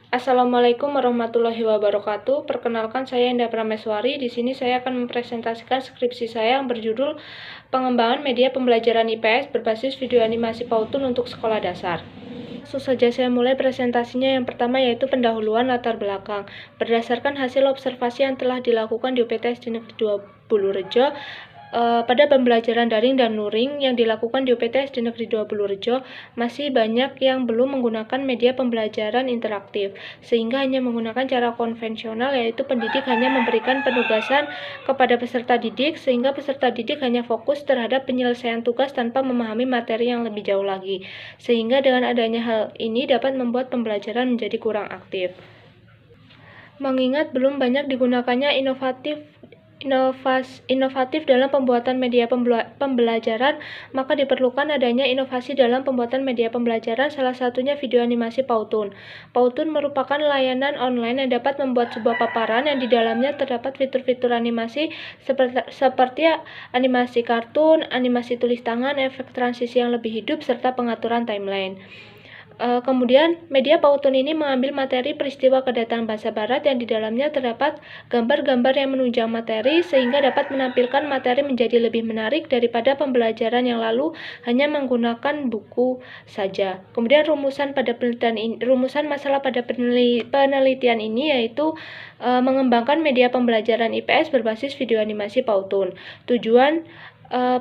Assalamualaikum warahmatullahi wabarakatuh. Perkenalkan, saya Indah Prameswari. Di sini saya akan mempresentasikan skripsi saya yang berjudul Pengembangan Media Pembelajaran IPS berbasis video animasi Powtoon untuk sekolah dasar. Langsung saja saya mulai presentasinya. Yang pertama yaitu pendahuluan latar belakang. Berdasarkan hasil observasi yang telah dilakukan di UPTS di Negeri 2 Bulurejo, pada pembelajaran daring dan luring yang dilakukan di UPTS di Negeri 2 Bulurejo, masih banyak yang belum menggunakan media pembelajaran interaktif, sehingga hanya menggunakan cara konvensional, yaitu pendidik hanya memberikan penugasan kepada peserta didik, sehingga peserta didik hanya fokus terhadap penyelesaian tugas tanpa memahami materi yang lebih jauh lagi, sehingga dengan adanya hal ini dapat membuat pembelajaran menjadi kurang aktif. Mengingat belum banyak digunakannya inovatif dalam pembuatan media pembelajaran, maka diperlukan adanya inovasi dalam pembuatan media pembelajaran, salah satunya video animasi Powtoon. Powtoon merupakan layanan online yang dapat membuat sebuah paparan yang di dalamnya terdapat fitur-fitur animasi seperti animasi kartun, animasi tulis tangan, efek transisi yang lebih hidup, serta pengaturan timeline. Kemudian, media Powtoon ini mengambil materi peristiwa kedatangan bangsa Barat yang di dalamnya terdapat gambar-gambar yang menunjang materi, sehingga dapat menampilkan materi menjadi lebih menarik daripada pembelajaran yang lalu hanya menggunakan buku saja. Kemudian rumusan masalah pada penelitian ini yaitu mengembangkan media pembelajaran IPS berbasis video animasi Powtoon. Tujuan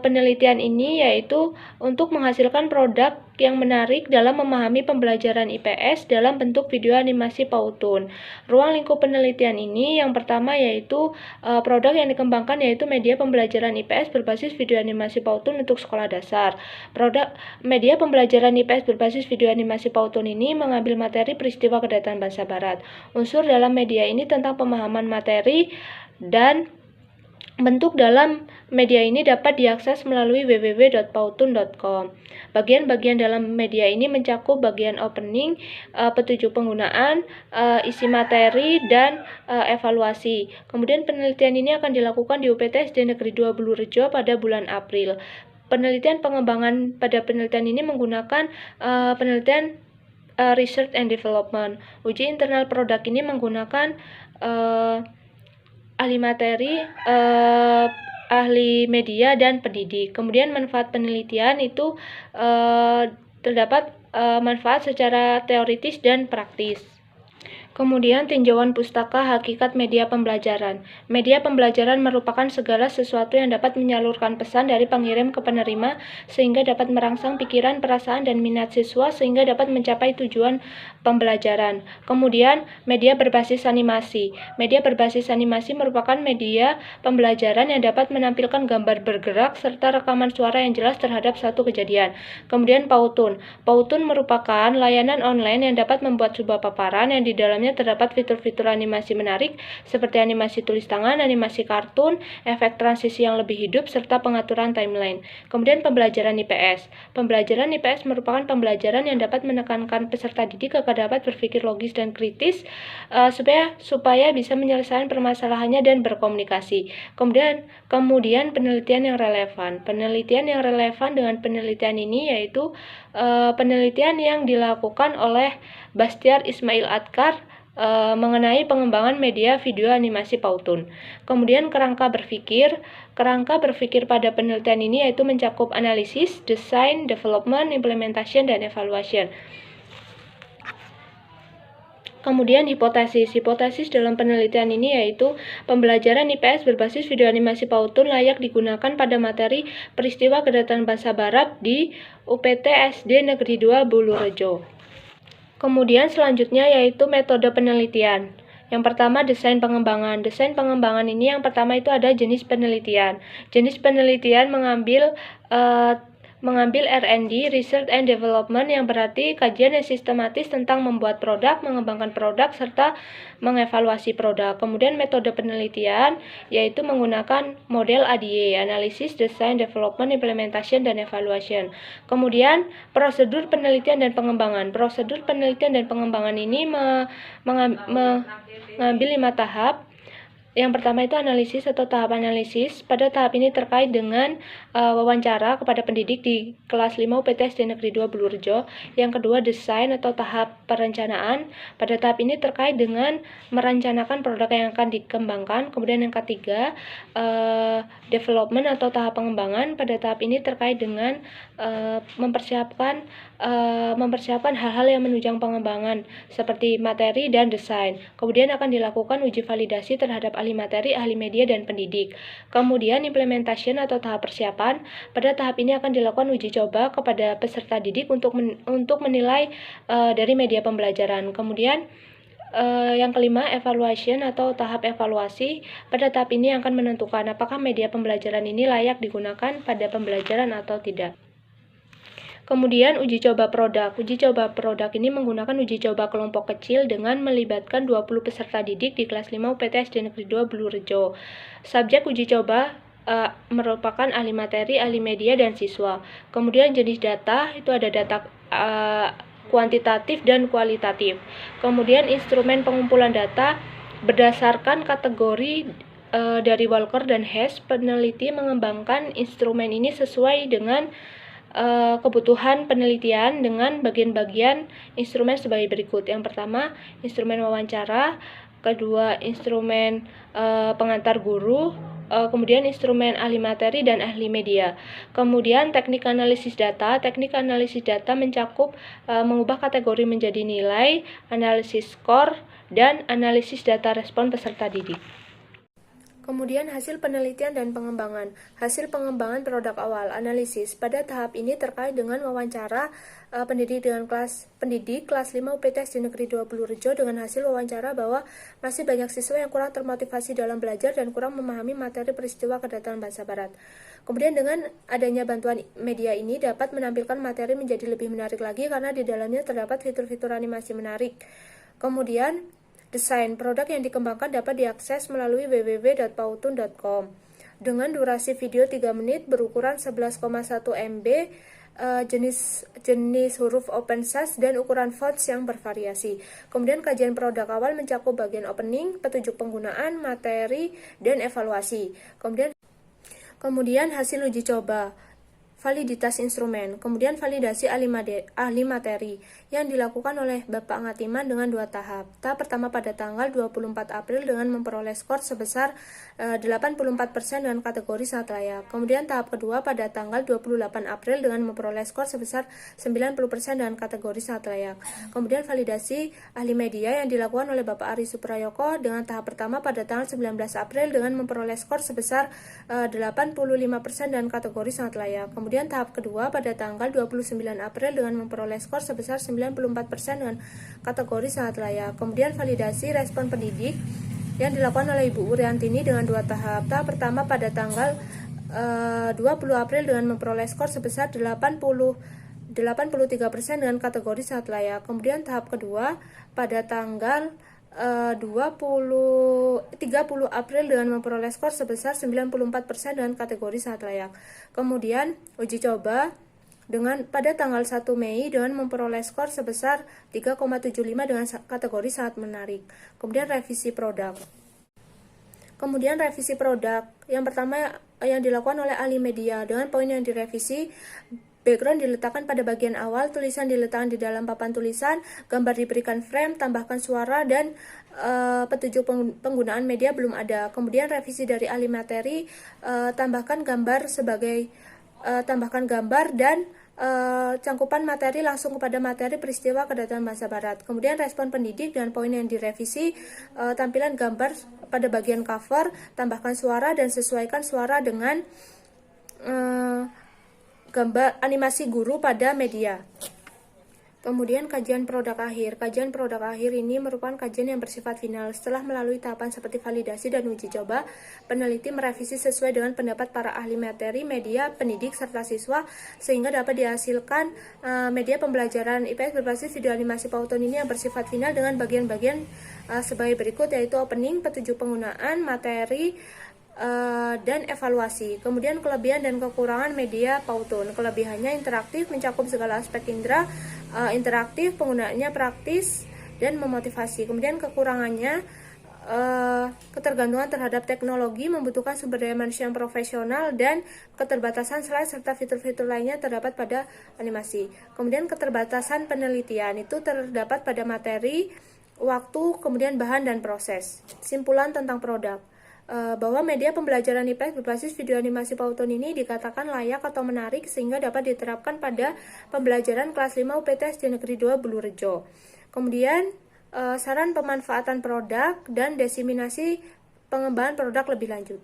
penelitian ini yaitu untuk menghasilkan produk yang menarik dalam memahami pembelajaran IPS dalam bentuk video animasi Powtoon. Ruang lingkup penelitian ini yang pertama yaitu produk yang dikembangkan yaitu media pembelajaran IPS berbasis video animasi Powtoon untuk sekolah dasar. Produk media pembelajaran IPS berbasis video animasi Powtoon ini mengambil materi peristiwa kedatangan bangsa Barat. Unsur dalam media ini tentang pemahaman materi dan bentuk dalam media ini dapat diakses melalui www.powtoon.com. Bagian-bagian dalam media ini mencakup bagian opening, petunjuk penggunaan, isi materi, dan evaluasi. Kemudian penelitian ini akan dilakukan di UPTS di Negeri 2 Bulurejo pada bulan April. Penelitian pengembangan pada penelitian ini menggunakan penelitian research and development. Uji internal produk ini menggunakan ahli materi, ahli media, dan pendidik. Kemudian manfaat penelitian itu terdapat manfaat secara teoritis dan praktis. Kemudian tinjauan pustaka hakikat media pembelajaran. Media pembelajaran merupakan segala sesuatu yang dapat menyalurkan pesan dari pengirim ke penerima sehingga dapat merangsang pikiran, perasaan, dan minat siswa sehingga dapat mencapai tujuan pembelajaran. Kemudian media berbasis animasi. Media berbasis animasi merupakan media pembelajaran yang dapat menampilkan gambar bergerak serta rekaman suara yang jelas terhadap satu kejadian. Kemudian Powtoon. Powtoon merupakan layanan online yang dapat membuat sebuah paparan yang di dalamnya terdapat fitur-fitur animasi menarik seperti animasi tulis tangan, animasi kartun, efek transisi yang lebih hidup, serta pengaturan timeline. Kemudian pembelajaran IPS. Pembelajaran IPS merupakan pembelajaran yang dapat menekankan peserta didik agar dapat berpikir logis dan kritis supaya bisa menyelesaikan permasalahannya dan berkomunikasi. Kemudian penelitian yang relevan. Penelitian yang relevan dengan penelitian ini yaitu penelitian yang dilakukan oleh Bastiar Ismail Adkar mengenai pengembangan media video animasi Powtoon. Kemudian kerangka berpikir pada penelitian ini yaitu mencakup analisis, desain, development, implementation, dan evaluation. Kemudian hipotesis dalam penelitian ini yaitu pembelajaran IPS berbasis video animasi Powtoon layak digunakan pada materi peristiwa kedatangan bangsa Barat di UPT SD Negeri 2 Bulurejo. Kemudian selanjutnya yaitu metode penelitian. Yang pertama, desain pengembangan. Desain pengembangan ini yang pertama itu ada jenis penelitian. Jenis penelitian mengambil R&D, Research and Development, yang berarti kajian yang sistematis tentang membuat produk, mengembangkan produk, serta mengevaluasi produk. Kemudian metode penelitian yaitu menggunakan model ADA, Analysis, Design, Development, Implementation, dan Evaluation. Kemudian prosedur penelitian dan pengembangan. Prosedur penelitian dan pengembangan ini mengambil 5 tahap. Yang pertama itu analisis atau tahap analisis. Pada tahap ini terkait dengan wawancara kepada pendidik di kelas 5 UPT SD Negeri 2 Bulurejo. Yang kedua desain atau tahap perencanaan. Pada tahap ini terkait dengan merencanakan produk yang akan dikembangkan. Kemudian yang ketiga development atau tahap pengembangan. Pada tahap ini terkait dengan mempersiapkan hal-hal yang menunjang pengembangan seperti materi dan desain. Kemudian akan dilakukan uji validasi terhadap ahli materi, ahli media, dan pendidik. Kemudian implementation atau tahap persiapan. Pada tahap ini akan dilakukan uji coba kepada peserta didik untuk menilai dari media pembelajaran. Kemudian yang kelima, evaluation atau tahap evaluasi. Pada tahap ini akan menentukan apakah media pembelajaran ini layak digunakan pada pembelajaran atau tidak. Kemudian uji coba produk. Uji coba produk ini menggunakan uji coba kelompok kecil dengan melibatkan 20 peserta didik di kelas 5 UPT SD Negeri 2 Bulurejo. Subjek uji coba merupakan ahli materi, ahli media, dan siswa. Kemudian jenis data, itu ada data kuantitatif dan kualitatif. Kemudian instrumen pengumpulan data berdasarkan kategori dari Walker dan Hess. Peneliti mengembangkan instrumen ini sesuai dengan kebutuhan penelitian dengan bagian-bagian instrumen sebagai berikut. Yang pertama, instrumen wawancara, kedua instrumen pengantar guru, kemudian instrumen ahli materi dan ahli media. Kemudian teknik analisis data. Teknik analisis data mencakup mengubah kategori menjadi nilai, analisis skor, dan analisis data respon peserta didik. Kemudian hasil penelitian dan pengembangan. Hasil pengembangan produk awal, analisis. Pada tahap ini terkait dengan wawancara pendidik kelas 5 UPT SD Negeri 2 Bulurejo dengan hasil wawancara bahwa masih banyak siswa yang kurang termotivasi dalam belajar dan kurang memahami materi peristiwa kedatangan bangsa Barat. Kemudian dengan adanya bantuan media ini dapat menampilkan materi menjadi lebih menarik lagi karena di dalamnya terdapat fitur-fitur animasi menarik. Kemudian desain produk yang dikembangkan dapat diakses melalui www.pautun.com dengan durasi video 3 menit berukuran 11,1 MB, jenis huruf open sans dan ukuran fonts yang bervariasi. Kemudian kajian produk awal mencakup bagian opening, petunjuk penggunaan, materi, dan evaluasi. Kemudian hasil uji coba, validitas instrumen, kemudian validasi ahli materi yang dilakukan oleh Bapak Ngatiman dengan 2 tahap. Tahap pertama pada tanggal 24 April dengan memperoleh skor sebesar 84% dengan kategori sangat layak. Kemudian tahap kedua pada tanggal 28 April dengan memperoleh skor sebesar 90% dengan kategori sangat layak. Kemudian validasi ahli media yang dilakukan oleh Bapak Ari Suprayoko dengan tahap pertama pada tanggal 19 April dengan memperoleh skor sebesar 85% dengan kategori sangat layak. Kemudian tahap kedua pada tanggal 29 April dengan memperoleh skor sebesar 94% dengan kategori sangat layak. Kemudian validasi respon pendidik yang dilakukan oleh Ibu Uriantini dengan 2 tahap. Tahap pertama pada tanggal 20 April dengan memperoleh skor sebesar 83% dengan kategori sangat layak. Kemudian tahap kedua pada tanggal 30 April dengan memperoleh skor sebesar 94% dengan kategori sangat layak. Kemudian uji coba pada tanggal 1 Mei dengan memperoleh skor sebesar 3,75 dengan kategori sangat menarik. Kemudian revisi produk. Yang pertama yang dilakukan oleh ahli media dengan poin yang direvisi. Background diletakkan pada bagian awal, tulisan diletakkan di dalam papan tulisan, gambar diberikan frame, tambahkan suara, dan petunjuk penggunaan media belum ada. Kemudian revisi dari ahli materi, tambahkan gambar dan cangkupan materi langsung kepada materi peristiwa kedatangan bangsa Barat. Kemudian respon pendidik dengan poin yang direvisi, tampilan gambar pada bagian cover, tambahkan suara dan sesuaikan suara dengan gambar animasi guru pada media. Kemudian kajian produk akhir. Kajian produk akhir ini merupakan kajian yang bersifat final. Setelah melalui tahapan seperti validasi dan uji coba, peneliti merevisi sesuai dengan pendapat para ahli materi, media, pendidik, serta siswa, sehingga dapat dihasilkan media pembelajaran IPS berbasis video animasi Pauton ini yang bersifat final dengan bagian-bagian sebagai berikut, yaitu opening, petunjuk penggunaan, materi, dan evaluasi. Kemudian kelebihan dan kekurangan media Pauton. Kelebihannya interaktif, mencakup segala aspek indera, interaktif, penggunaannya praktis dan memotivasi. Kemudian kekurangannya ketergantungan terhadap teknologi membutuhkan sumber daya manusia yang profesional dan keterbatasan slide serta fitur-fitur lainnya terdapat pada animasi. Kemudian keterbatasan penelitian itu terdapat pada materi, waktu, kemudian bahan dan proses. Simpulan tentang produk. Bahwa media pembelajaran IPS berbasis video animasi Pauton ini dikatakan layak atau menarik sehingga dapat diterapkan pada pembelajaran kelas 5 UPT SD Negeri 2 Bulurejo. Kemudian saran pemanfaatan produk dan diseminasi pengembangan produk lebih lanjut.